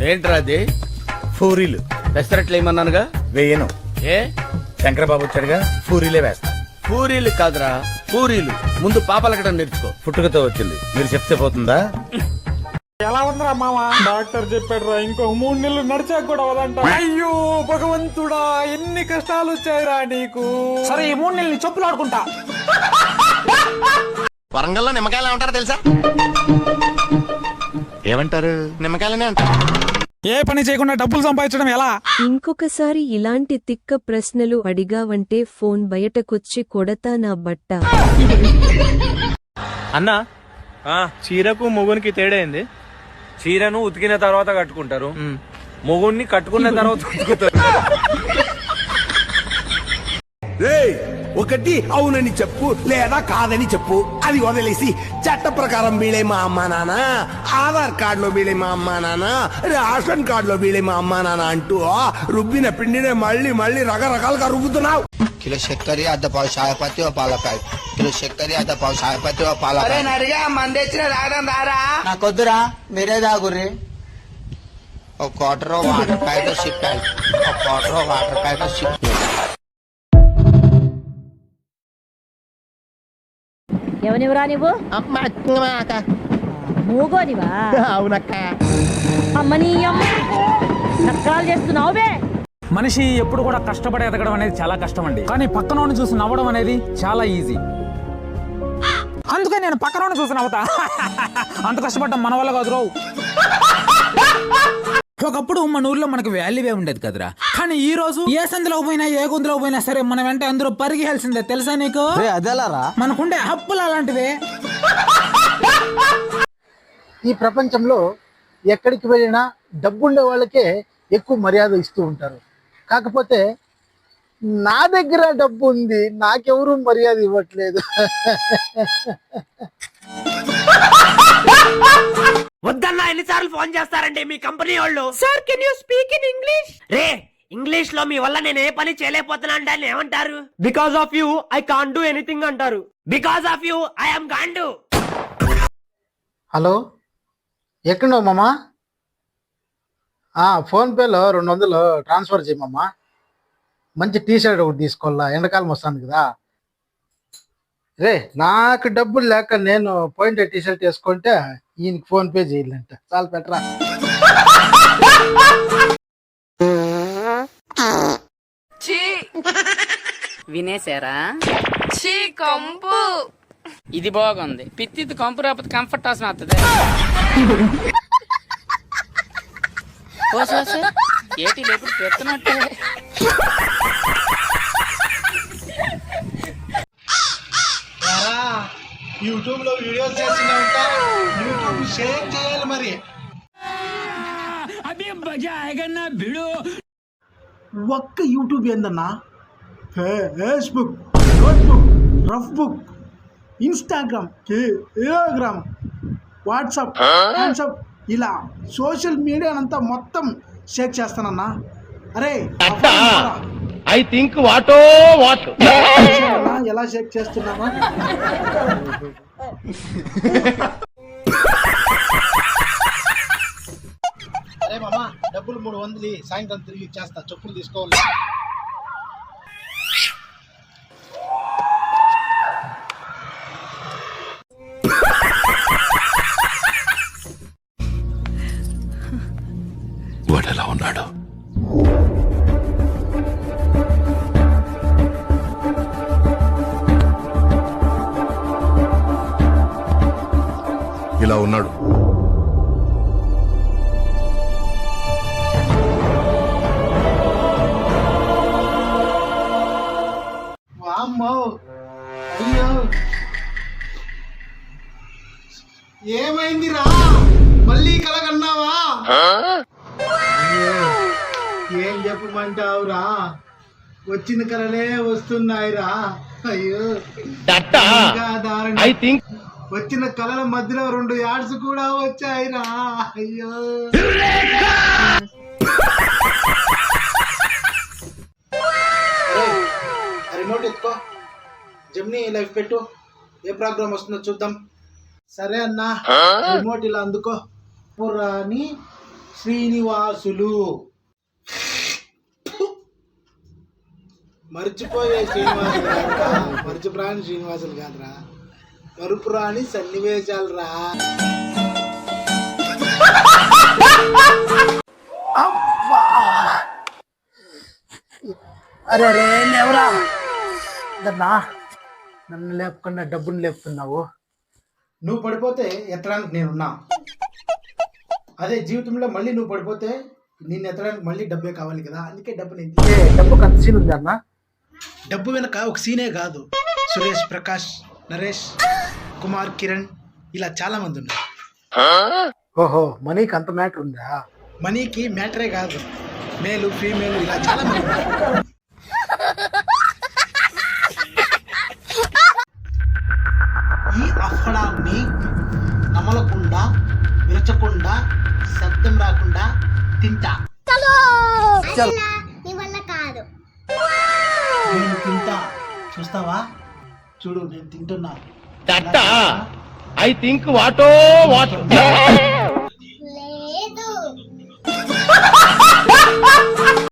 ఏంట్రా అది? పూరీలు పెసరట్లు ఏమన్నానుగా? వేయను. ఏ శంకరబాబు వచ్చాడుగా, పూరీలే వేస్తా. పూరీలు కాదురా పూరీలు. ముందు పాపలకడం నేర్చుకో. పుట్టుకతో వచ్చింది, మీరు చెప్తే పోతుందా? ఎలా ఉందిరా మామ? డాక్టర్ చెప్పాడు రా, ఇంకో 3 నెలలు నడిచాక కూడా వదంట. అయ్యో భగవంతుడా, ఎన్ని కష్టాలు వచ్చాయిరా నీకు. సరే ఈ 3 నెలలు చెప్పులు ఆడుకుంటా. వరంగల్లో నిమ్మకాయలు ఏమంటారు తెలుసా? ఏమంటారు? నిమ్మకాయలనే అంటారు. ఏ పని చేయకుండా డబ్బులు సంపాదించడం ఎలా? ఇంకొకసారి ఇలాంటి తిక్క ప్రశ్నలు అడిగావంటే ఫోన్ బయటకొచ్చి కొడతా నా బట్ట. అన్నా చీరకు మొగునికి తేడా ఏంది? చీరను ఉతికిన తర్వాత కట్టుకుంటారు, మొగుణ్ణి కట్టుకున్న తర్వాత ఉతుకుతారు. ఒకటి అవునని చెప్పు లేదా కాదని చెప్పు, అది వదిలేసి చట్ట ప్రకారం వీళ్ళే మా అమ్మా నాన్న, ఆధార్ కార్డులో వీళ్ళే మా అమ్మా నాన్న, రేషన్ కార్డులో వీళ్ళే మా అమ్మా నాన్న అంటూ రుబ్బిన పిండినే మళ్ళీ మళ్ళీ రకరకాలుగా రుబ్బుతున్నావు. కిలో చక్కెర అర్ధ పావు చాయపత్తి పాలకాయ, కిలో చక్కెర అర్ధ పావు చాయపత్తి పాలకాయ. మందెచ్చిన రావడం దారా నాకొద్దురా, మీరే దాగుర్రి. ఒక క్వార్టర్ వాటర్ ప్యాకెట్ షిప్, ఒక క్వార్టర్ వాటర్ ప్యాకెట్ షిప్. ఎవనివరా నువ్వు? మూగోనివా? అవునక్క. అమ్మని నక్కలు చేస్తున్నావు బే. మనిషి ఎప్పుడు కూడా కష్టపడి ఎదగడం అనేది చాలా కష్టం అండి, కానీ పక్కనోని చూసి నవ్వడం అనేది చాలా ఈజీ. అందుకే నేను పక్కనోని చూసి నవ్వుతా. అంత కష్టపడ్డం మన వల్ల కాదు రావు. ఒకప్పుడు మన ఊర్లో మనకు వాల్యూవే ఉండేది కదరా, కానీ ఈ రోజు ఏ సందులో పోయినా ఏ గుందులో పోయినా సరే మన వెంట అందరూ పరిగెల్సిందే. తెలుసా నీకు? అదేలారా, మనకుండే హప్పులు అలాంటివే. ఈ ప్రపంచంలో ఎక్కడికి వెళ్ళినా డబ్బుండే వాళ్ళకే ఎక్కువ మర్యాద ఇస్తూ ఉంటారు. కాకపోతే నా దగ్గర డబ్బు ఉంది, నాకెవరూ మర్యాద ఇవ్వట్లేదు. వద్దన్నా ఎన్నిసార్లు ఫోన్ చేస్తారండి మీ కంపెనీ వాళ్ళు? Sir can you speak in English? రే ఇంగ్లీష్ లో మీ వల్ల నేను ఏ పని చేయలేకపోతున్నా అంటే ఏమంటారు? Because of you I can't do anything అంటారు. Because of you I am గాండు. హలో, ఎక్కడున్నావు మామా? ఫోన్పేలో 200 ట్రాన్స్ఫర్ చేయమమ్మా. మంచి టీషర్ట్ ఒకటి తీసుకోవాలా, ఎండాకాలం వస్తుంది కదా. రే నాకు డబ్బులు లేక నేను పోయింటే టీషర్ట్ వేసుకుంటే ఈయనకి ఫోన్పే చేయాలంట. చాలు పెట్టరా. వినేశారా? కంపు ఇది బాగుంది. పిత్తి కంపు రాకపోతే కంఫర్ట్ వాసన వస్తుంది. ఏటి లేపుడు పెడుతున్నట్టే. యూట్యూబ్ లో వీడియోస్ చేస్తున్నావుంట, యూట్యూబ్ షేర్ చేయాలి మరి. ఒక్క యూట్యూబ్ ఏందన్నా, Facebook, notebook, rough book, Instagram, Telegram, WhatsApp, ఇలా సోషల్ మీడియా అంతా మొత్తం షేర్ చేస్తానన్నా. అరే ఐ థింక్ వాటో వాట్ ఎలా షేర్ చేస్తున్నావా? అరే మామా, డబ్బులు 300 సాయంత్రం తిరిగి ఇచ్చేస్తా, చెప్పులు తీసుకోవాలి. వాడు ఎలా ఉన్నాడు? ఇలా ఉన్నాడు. వామ్మో, అయ్యో ఏమైందిరా? మళ్ళీ కలగన్నావా? ఏం చెప్పమంటావురా? వచ్చిన కలలే వస్తున్నాయిరా. అయ్యో ఐ థింక్ వచ్చిన కళల మధ్యలో 2 యాడ్స్ కూడా వచ్చాయిరా. అయ్యో రిమోట్ ఎత్తుకో, జెమినీ లైవ్ పెట్టు, ఏ ప్రోగ్రామ్ వస్తుందో చూద్దాం. సరే అన్నా, రిమోట్ ఇలా అందుకో. పురాణి శ్రీనివాసులు. మర్చిపోయే శ్రీనివాసులు కాదురా, మర్చిపురాని శ్రీనివాసులు కాదురా, మరుపురాని సన్నివేశాలు రా. అరే అరే లేవరా, నన్ను లేపకుండా డబ్బును లేపుతున్నావు. నువ్వు పడిపోతే ఎత్తడానికి నేనున్నా. అదే జీవితంలో మళ్ళీ నువ్వు పడిపోతే నిన్ను ఎత్తడానికి మళ్ళీ డబ్బే కావాలి కదా, అందుకే డబ్బు నేను. డబ్బుకి అంత సీన్ ఉంది అన్న. డబ్బు వెనక ఒక సీనే కాదు, సురేష్, ప్రకాష్, నరేష్, కుమార్, కిరణ్ ఇలా చాలా మంది ఉన్నారు. ఓహో, మనీకి అంత మ్యాటర్ ఉందా? మనీకి మ్యాటరే కాదు, మేలు ఫీమేల్ ఇలా చాలా మంది ఉన్నారు. ఈ అఫడాన్ని నమలకుండా, విరచకుండా, శబ్దం రాకుండా తింటా. నేను తింటా, చూస్తావా? చూడు నేను తింటున్నా. I think వాటో what